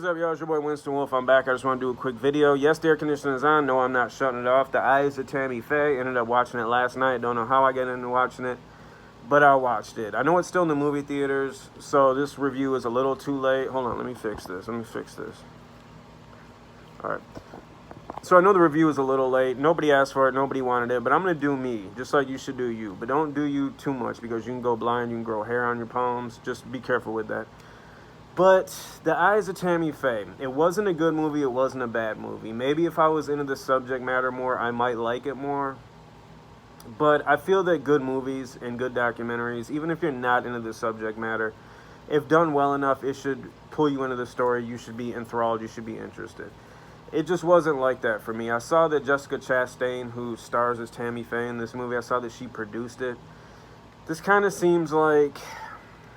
What's up, y'all? It's your boy Winston Wolf. I'm back. I just want to do a quick video. Yes, the air conditioner is on. No, I'm not shutting it off. The Eyes of Tammy Faye. Ended up watching it last night. Don't know how I got into watching it, but I watched it. I know it's still in the movie theaters, so this review is a little too late. Hold on, let me fix this. All right. So I know the review is a little late. Nobody asked for it. Nobody wanted it, but I'm going to do me, just like you should do you. But don't do you too much because you can go blind. You can grow hair on your palms. Just be careful with that. But The Eyes of Tammy Faye, it wasn't a good movie, it wasn't a bad movie. Maybe if I was into the subject matter more, I might like it more. But I feel that good movies and good documentaries, even if you're not into the subject matter, if done well enough, it should pull you into the story. You should be enthralled, you should be interested. It just wasn't like that for me. I saw that Jessica Chastain, who stars as Tammy Faye in this movie, I saw that she produced it. This kind of seems like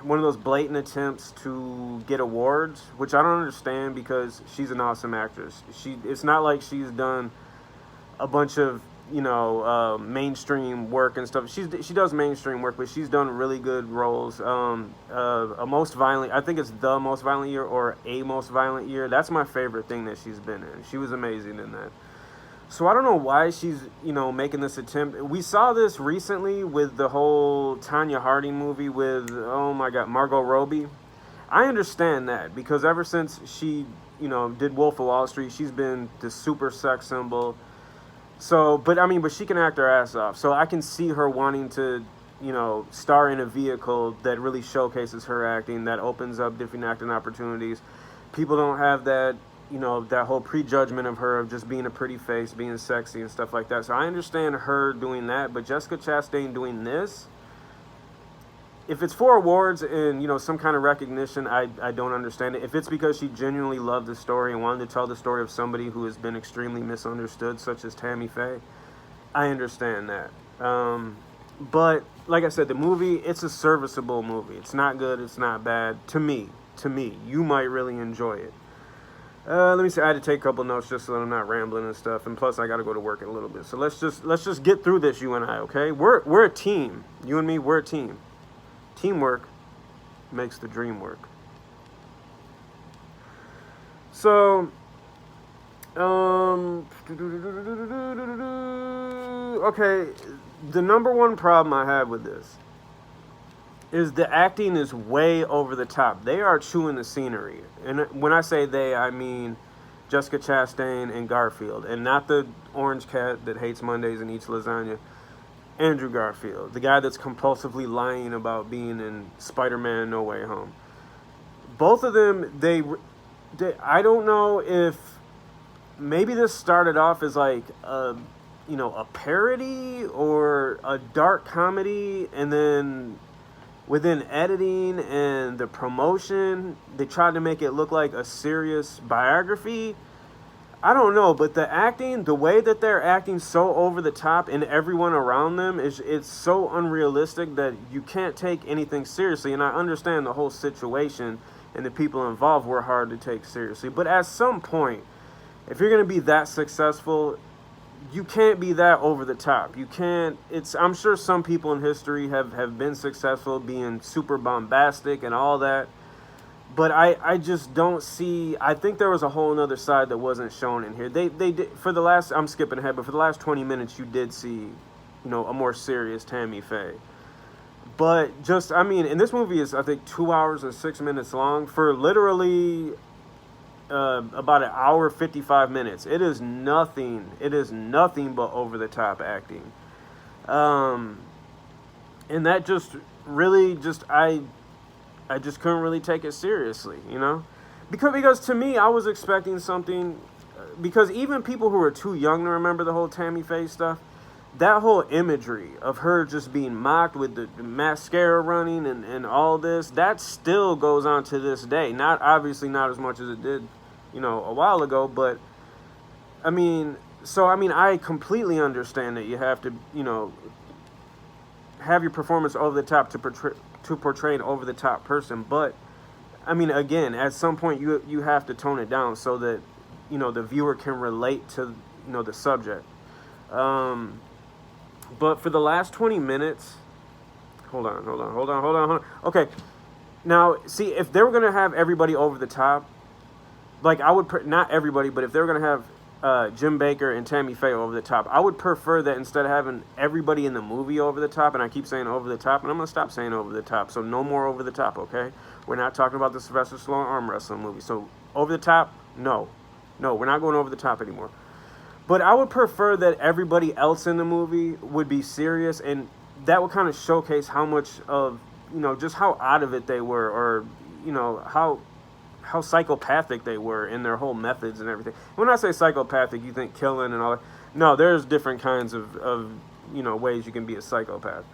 one of those blatant attempts to get awards, which I don't understand because she's an awesome actress. It's not like she's done a bunch of, mainstream work and stuff. She does mainstream work, but she's done really good roles. A Most Violent, I think it's The Most Violent Year or A Most Violent Year. That's my favorite thing that she's been in. She was amazing in that. So I don't know why she's, making this attempt. We saw this recently with the whole Tanya Harding movie with, oh my God, Margot Robbie. I understand that because ever since she, did Wolf of Wall Street, she's been this super sex symbol. So, but she can act her ass off. So I can see her wanting to, star in a vehicle that really showcases her acting, that opens up different acting opportunities. People don't have that, that whole prejudgment of her of just being a pretty face, being sexy and stuff like that. So I understand her doing that, but Jessica Chastain doing this, if it's for awards and, some kind of recognition, I don't understand it. If it's because she genuinely loved the story and wanted to tell the story of somebody who has been extremely misunderstood, such as Tammy Faye, I understand that. But like I said, the movie, it's a serviceable movie. It's not good, it's not bad. To me, you might really enjoy it. Let me see. I had to take a couple notes just so that I'm not rambling and stuff. And plus, I got to go to work in a little bit. So let's just get through this, you and I, okay? We're a team. You and me, we're a team. Teamwork makes the dream work. So, okay. The number one problem I have with this is the acting is way over the top. They are chewing the scenery. And when I say they, I mean Jessica Chastain and Garfield. And not the orange cat that hates Mondays and eats lasagna. Andrew Garfield. The guy that's compulsively lying about being in Spider-Man No Way Home. Both of them, they I don't know if maybe this started off as like a parody or a dark comedy, and then within editing and the promotion, they tried to make it look like a serious biography. I don't know, but the acting, the way that they're acting so over the top and everyone around them, it's so unrealistic that you can't take anything seriously. And I understand the whole situation and the people involved were hard to take seriously. But at some point, if you're going to be that successful, you can't be that over the top. You can't, I'm sure some people in history have been successful being super bombastic and all that. But I just don't see, I think there was a whole other side that wasn't shown in here. They did, for the last, I'm skipping ahead, but for the last 20 minutes, you did see, a more serious Tammy Faye. But and this movie is, I think, 2 hours and 6 minutes long for literally about an hour, 55 minutes. It is nothing but over the top acting. And that just really I just couldn't really take it seriously, because to me, I was expecting something, because even people who are too young to remember the whole Tammy Faye stuff, that whole imagery of her just being mocked with the mascara running and all this, that still goes on to this day. Obviously not as much as it did, a while ago, but I completely understand that you have to, have your performance over the top to portray an over the top person. But again, at some point you have to tone it down so that the viewer can relate to the subject. But for the last 20 minutes, hold on. Okay, now see, if they were gonna have everybody over the top, like I would not everybody, but if they were gonna have Jim Bakker and Tammy Faye over the top, I would prefer that instead of having everybody in the movie over the top, and I keep saying over the top, and I'm gonna stop saying over the top. So no more over the top, okay? We're not talking about the Sylvester Stallone arm wrestling movie. So over the top, no, we're not going over the top anymore. But I would prefer that everybody else in the movie would be serious, and that would kind of showcase how much of, just how out of it they were, or, how psychopathic they were in their whole methods and everything. When I say psychopathic, you think killing and all that. No, there's different kinds of ways you can be a psychopath.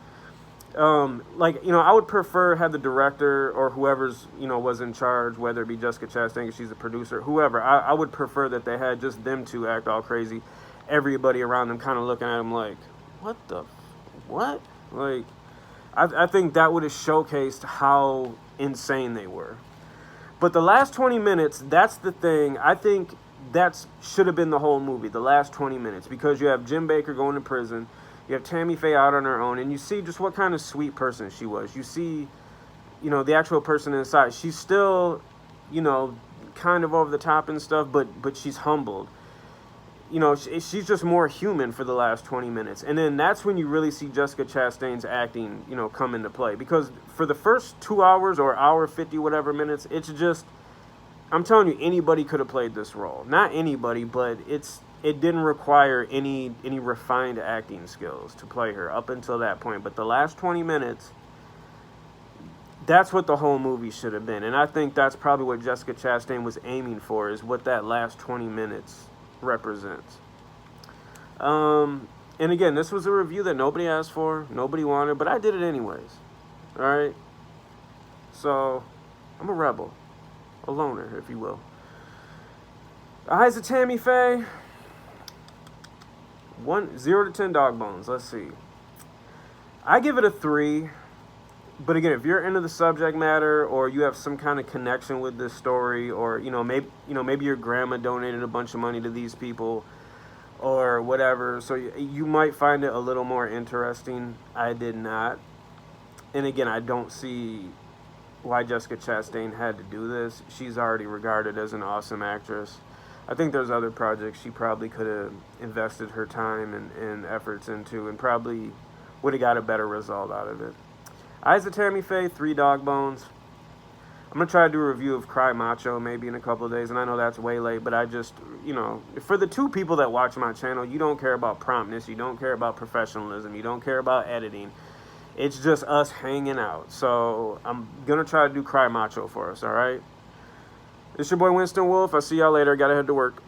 I would prefer have the director or whoever's, was in charge, whether it be Jessica Chastain, she's a producer, whoever, I would prefer that they had just them two act all crazy. Everybody around them kind of looking at them like, what? Like, I think that would have showcased how insane they were. But the last 20 minutes, that's the thing. I think that should have been the whole movie, the last 20 minutes, because you have Jim Bakker going to prison. You have Tammy Faye out on her own, and you see just what kind of sweet person she was. You see, the actual person inside. She's still, kind of over the top and stuff, but she's humbled. She's just more human for the last 20 minutes. And then that's when you really see Jessica Chastain's acting, come into play. Because for the first 2 hours or hour 50 whatever minutes, it's just, I'm telling you, anybody could have played this role. Not anybody, but it didn't require any refined acting skills to play her up until that point. But the last 20 minutes, that's what the whole movie should have been. And I think that's probably what Jessica Chastain was aiming for, is what that last 20 minutes represents. And again, this was a review that nobody asked for, nobody wanted, but I did it anyways. All right? So, I'm a rebel. A loner, if you will. Eyes of Tammy Faye. 0 to 10 dog bones. Let's see. I give it a 3. But again, if you're into the subject matter, or you have some kind of connection with this story, or maybe your grandma donated a bunch of money to these people, or whatever, so you might find it a little more interesting. I did not. And again, I don't see why Jessica Chastain had to do this. She's already regarded as an awesome actress. I think there's other projects she probably could have invested her time and efforts into, and probably would have got a better result out of it. Eyes of Tammy Faye, 3 dog bones. I'm going to try to do a review of Cry Macho maybe in a couple of days, and I know that's way late, but I just, for the 2 people that watch my channel, you don't care about promptness, you don't care about professionalism, you don't care about editing. It's just us hanging out. So I'm going to try to do Cry Macho for us, all right? It's your boy Winston Wolf. I'll see y'all later. Got to head to work.